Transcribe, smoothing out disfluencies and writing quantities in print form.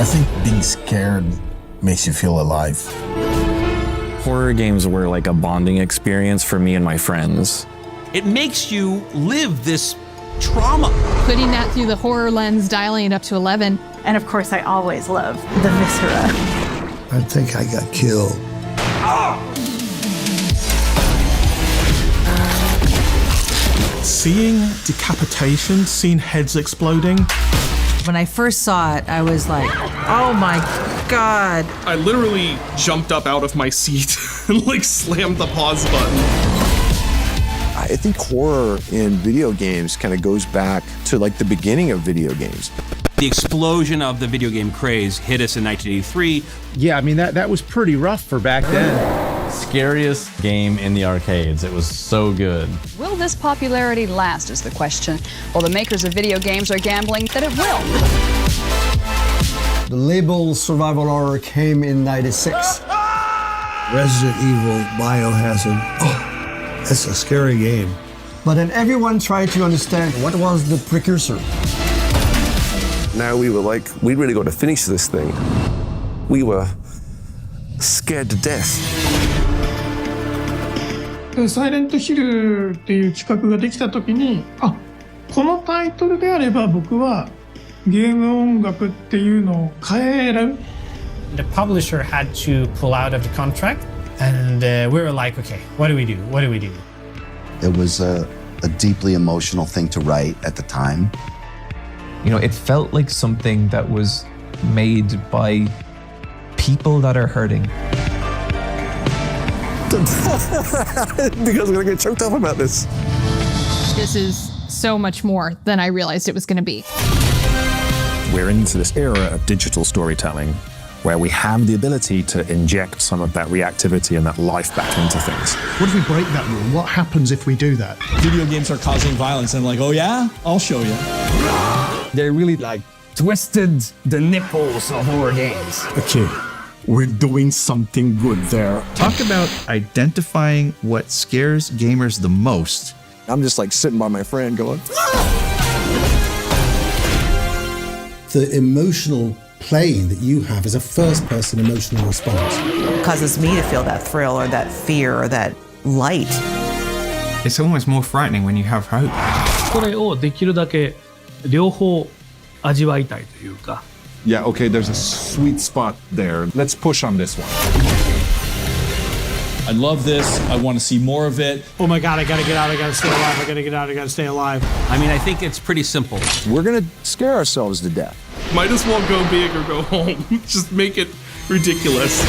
I think being scared makes you feel alive. Horror games were like a bonding experience for me and my friends. It makes you live this trauma. Putting that through the horror lens, dialing it up to 11. And of course, I always love the viscera. I think I got killed. Seeing decapitation, seeing heads exploding. When I first saw it, I was like, oh my God. I literally jumped up out of my seat and like slammed the pause button. I think horror in video games kind of goes back to like the beginning of video games. The explosion of the video game craze hit us in 1983. Yeah, I mean, that was pretty rough for back then. Scariest game in the arcades. It was so good. Will this popularity last is the question. Well, the makers of video games are gambling that it will. The label survival horror came in '96. Resident Evil, Biohazard. Oh, that's a scary game. But then everyone tried to understand what was the precursor. Now we were like, we really got to finish this thing. We were scared to death. サイレントヒルっていう企画ができたときに、あ、このタイトルであれば僕はゲーム音楽っていうのを変える。The publisher had to pull out of the contract, and we were like, okay, what do we do? What do we do? It was a deeply emotional thing to write at the time. You know, it felt like something that was made by people that are hurting. Because I'm gonna get choked up about this. This is so much more than I realized it was going to be. We're into this era of digital storytelling where we have the ability to inject some of that reactivity and that life back into things. What if we break that rule? What happens if we do that? Video games are causing violence, and I'm like, oh yeah? I'll show you. They really like twisted the nipples of horror games. Okay, we're doing something good there. Talk about identifying what scares gamers the most. I'm just like sitting by my friend going, The emotional playing that you have is a first-person emotional response. It causes me to feel that thrill or that fear or that light. It's almost more frightening when you have hope. これをできるだけ両方味わいたいというか。Yeah, okay, there's a sweet spot there. Let's push on this one. I love this. I want to see more of it. Oh my God, I gotta get out, I gotta stay alive, I gotta get out, I gotta stay alive. I mean, I think it's pretty simple. we're gonna scare ourselves to death. Might as well go big or go home. Just make it ridiculous.